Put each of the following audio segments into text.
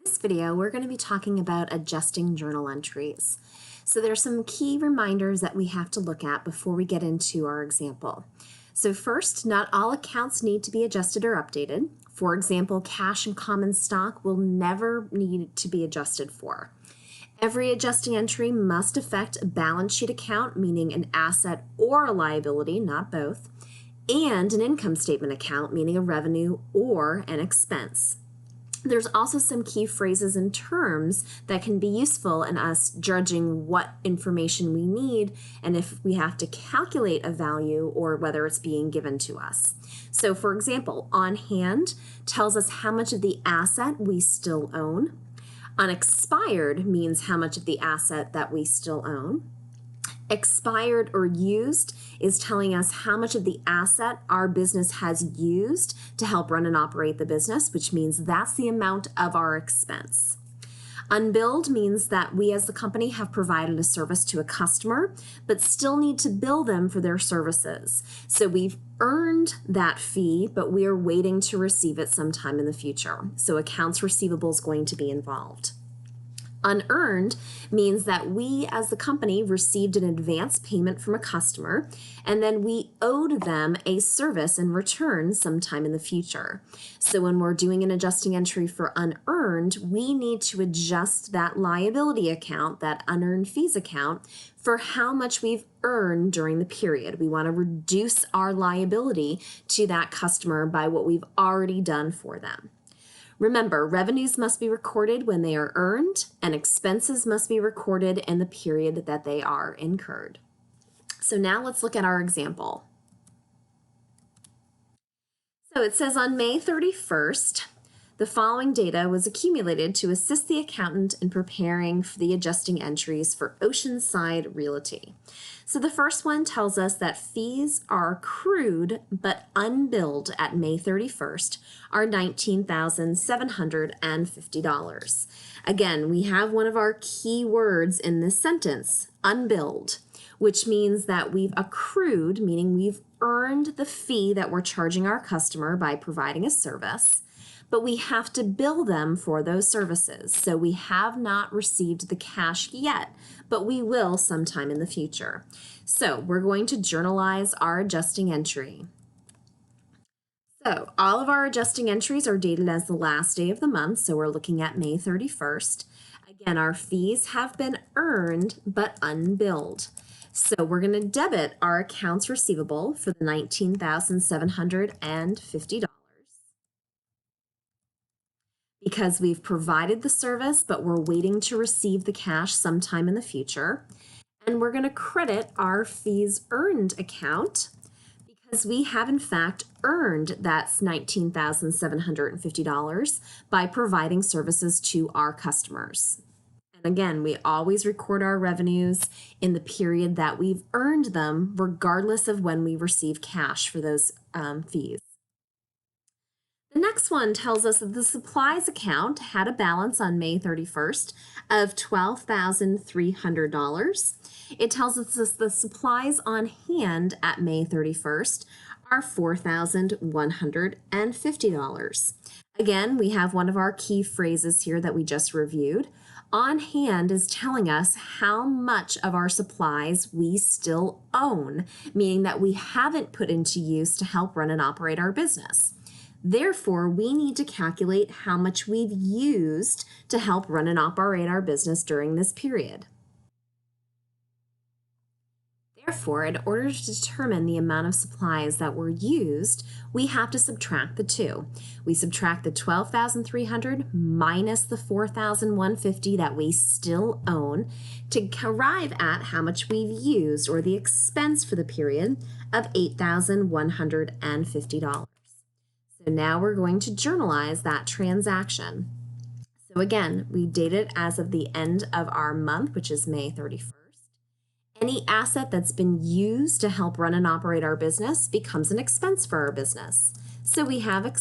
This video, we're going to be talking about adjusting journal entries. So there's some key reminders that we have to look at before we get into our example. So first, not all accounts need to be adjusted or updated. For example, cash and common stock will never need to be adjusted for. Every adjusting entry must affect a balance sheet account, meaning an asset or a liability, not both, and an income statement account, meaning a revenue or an expense. There's also some key phrases and terms that can be useful in us judging what information we need and if we have to calculate a value or whether it's being given to us. So for example, on hand tells us how much of the asset we still own. Unexpired means how much of the asset that we still own. Expired or used is telling us how much of the asset our business has used to help run and operate the business, which means that's the amount of our expense. Unbilled means that we as the company have provided a service to a customer, but still need to bill them for their services. So we've earned that fee, but we are waiting to receive it sometime in the future. So accounts receivable is going to be involved. Unearned means that we as the company received an advance payment from a customer and then we owed them a service in return sometime in the future. So when we're doing an adjusting entry for unearned, we need to adjust that liability account, that unearned fees account, for how much we've earned during the period. We want to reduce our liability to that customer by what we've already done for them. Remember, revenues must be recorded when they are earned, and expenses must be recorded in the period that they are incurred. So now let's look at our example. So it says on May 31st, the following data was accumulated to assist the accountant in preparing for the adjusting entries for Oceanside Realty. So the first one tells us that fees are accrued but unbilled at May 31st are $19,750. Again, we have one of our key words in this sentence, unbilled, which means that we've accrued, meaning we've earned the fee that we're charging our customer by providing a service, but we have to bill them for those services. So we have not received the cash yet, but we will sometime in the future. So we're going to journalize our adjusting entry. So all of our adjusting entries are dated as the last day of the month, so we're looking at May 31st. Again, our fees have been earned but unbilled. So we're going to debit our accounts receivable for the $19,750. Because we've provided the service, but we're waiting to receive the cash sometime in the future. And we're going to credit our fees earned account because we have in fact earned that $19,750 by providing services to our customers. And again, we always record our revenues in the period that we've earned them, regardless of when we receive cash for those fees. The next one tells us that the supplies account had a balance on May 31st of $12,300. It tells us that the supplies on hand at May 31st are $4,150. Again, we have one of our key phrases here that we just reviewed. On hand is telling us how much of our supplies we still own, meaning that we haven't put into use to help run and operate our business. Therefore, we need to calculate how much we've used to help run and operate our business during this period. Therefore, in order to determine the amount of supplies that were used, we have to subtract the two. We subtract the $12,300 minus the $4,150 that we still own to arrive at how much we've used, or the expense for the period of $8,150. So now we're going to journalize that transaction. So again, we date it as of the end of our month, which is May 31st. Any asset that's been used to help run and operate our business becomes an expense for our business. So we have a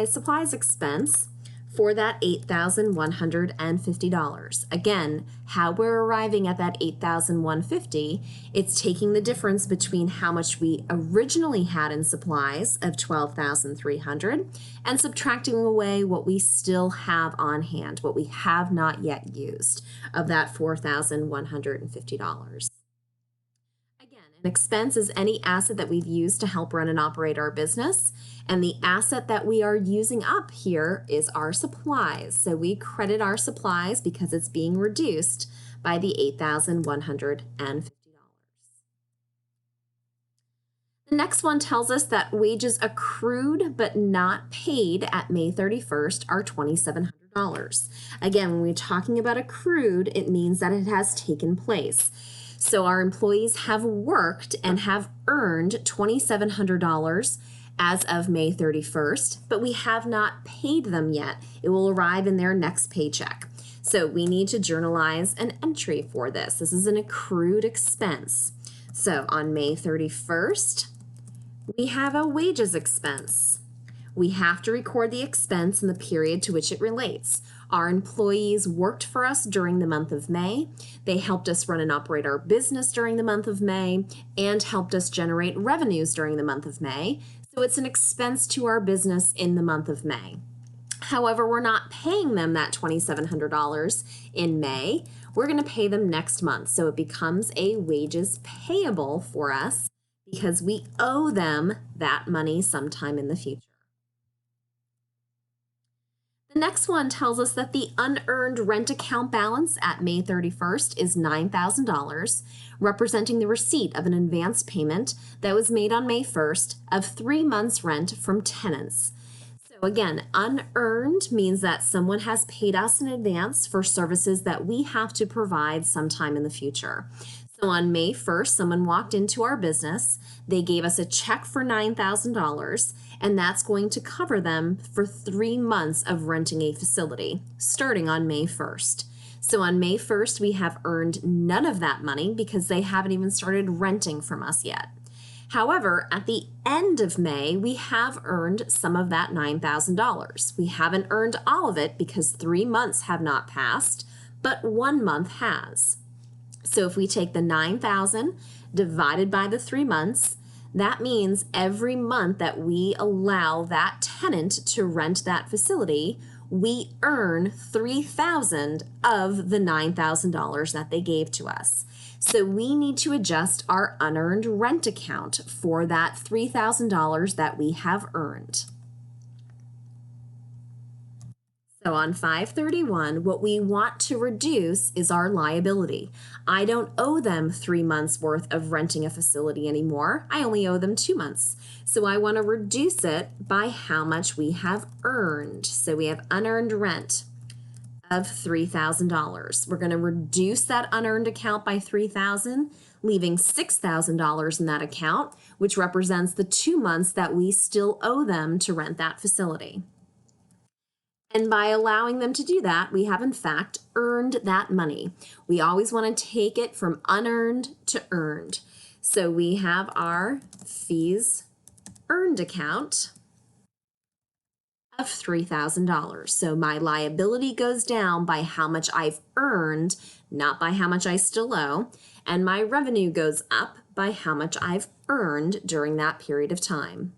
supplies expense for that $8,150. Again, how we're arriving at that $8,150, it's taking the difference between how much we originally had in supplies of $12,300 and subtracting away what we still have on hand, what we have not yet used of that $4,150. An expense is any asset that we've used to help run and operate our business. And the asset that we are using up here is our supplies. So we credit our supplies because it's being reduced by the $8,150. The next one tells us that wages accrued but not paid at May 31st are $2,700. Again, when we're talking about accrued, it means that it has taken place. So our employees have worked and have earned $2,700 as of May 31st, but we have not paid them yet. It will arrive in their next paycheck. So we need to journalize an entry for this. This is an accrued expense. So on May 31st, we have a wages expense. We have to record the expense in the period to which it relates. Our employees worked for us during the month of May. They helped us run and operate our business during the month of May and helped us generate revenues during the month of May. So it's an expense to our business in the month of May. However, we're not paying them that $2,700 in May. We're going to pay them next month. So it becomes a wages payable for us because we owe them that money sometime in the future. The next one tells us that the unearned rent account balance at May 31st is $9,000, representing the receipt of an advance payment that was made on May 1st of 3 months' rent from tenants. So again, unearned means that someone has paid us in advance for services that we have to provide sometime in the future. So on May 1st, someone walked into our business, they gave us a check for $9,000, and that's going to cover them for 3 months of renting a facility, starting on May 1st. So on May 1st, we have earned none of that money because they haven't even started renting from us yet. However, at the end of May, we have earned some of that $9,000. We haven't earned all of it because 3 months have not passed, but 1 month has. So if we take the $9,000 divided by the 3 months, that means every month that we allow that tenant to rent that facility, we earn $3,000 of the $9,000 that they gave to us. So we need to adjust our unearned rent account for that $3,000 that we have earned. So on 531, what we want to reduce is our liability. I don't owe them 3 months worth of renting a facility anymore. I only owe them 2 months. So I want to reduce it by how much we have earned. So we have unearned rent of $3,000. We're going to reduce that unearned account by $3,000, leaving $6,000 in that account, which represents the 2 months that we still owe them to rent that facility. And by allowing them to do that, we have in fact earned that money. We always want to take it from unearned to earned. So we have our fees earned account of $3,000. So my liability goes down by how much I've earned, not by how much I still owe. And my revenue goes up by how much I've earned during that period of time.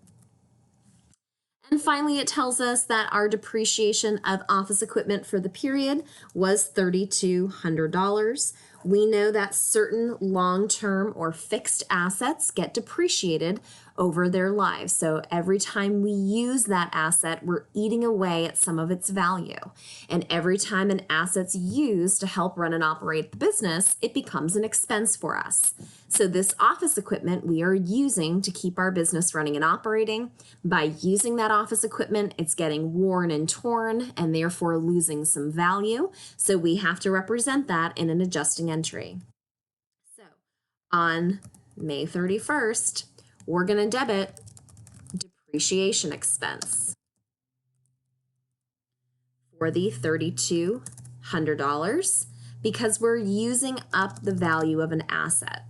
And finally, it tells us that our depreciation of office equipment for the period was $3,200. We know that certain long-term or fixed assets get depreciated over their lives. So every time we use that asset, we're eating away at some of its value. And every time an asset's used to help run and operate the business, it becomes an expense for us. So this office equipment we are using to keep our business running and operating. By using that office equipment, it's getting worn and torn and therefore losing some value. So we have to represent that in an adjusting entry. So on May 31st, we're going to debit depreciation expense for the $3,200 because we're using up the value of an asset.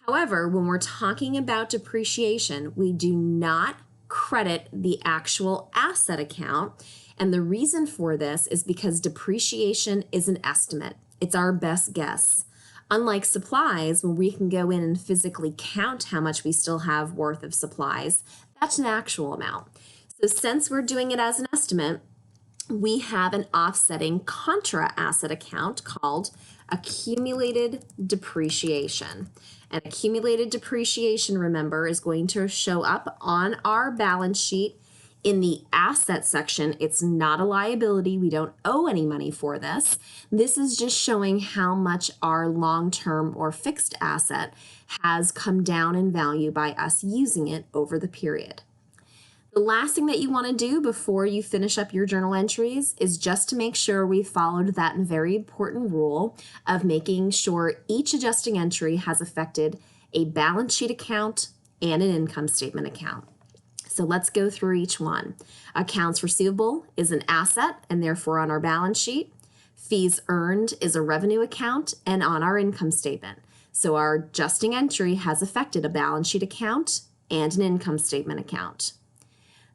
However, when we're talking about depreciation, we do not credit the actual asset account. And the reason for this is because depreciation is an estimate. It's our best guess. Unlike supplies, where we can go in and physically count how much we still have worth of supplies, that's an actual amount. So since we're doing it as an estimate, we have an offsetting contra asset account called accumulated depreciation. And accumulated depreciation, remember, is going to show up on our balance sheet in the asset section. It's not a liability. We don't owe any money for this. This is just showing how much our long-term or fixed asset has come down in value by us using it over the period. The last thing that you want to do before you finish up your journal entries is just to make sure we followed that very important rule of making sure each adjusting entry has affected a balance sheet account and an income statement account. So let's go through each one. Accounts receivable is an asset and therefore on our balance sheet. Fees earned is a revenue account and on our income statement. So our adjusting entry has affected a balance sheet account and an income statement account.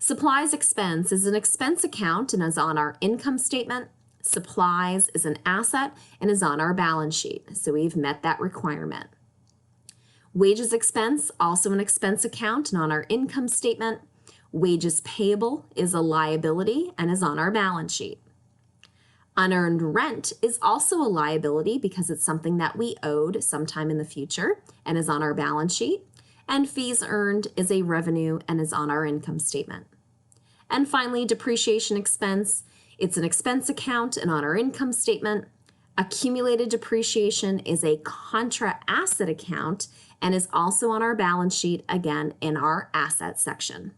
Supplies expense is an expense account and is on our income statement. Supplies is an asset and is on our balance sheet. So we've met that requirement. Wages expense, also an expense account and on our income statement. Wages payable is a liability and is on our balance sheet. Unearned rent is also a liability because it's something that we owed sometime in the future and is on our balance sheet. And fees earned is a revenue and is on our income statement. And finally, depreciation expense, it's an expense account and on our income statement. Accumulated depreciation is a contra asset account and is also on our balance sheet, again, in our asset section.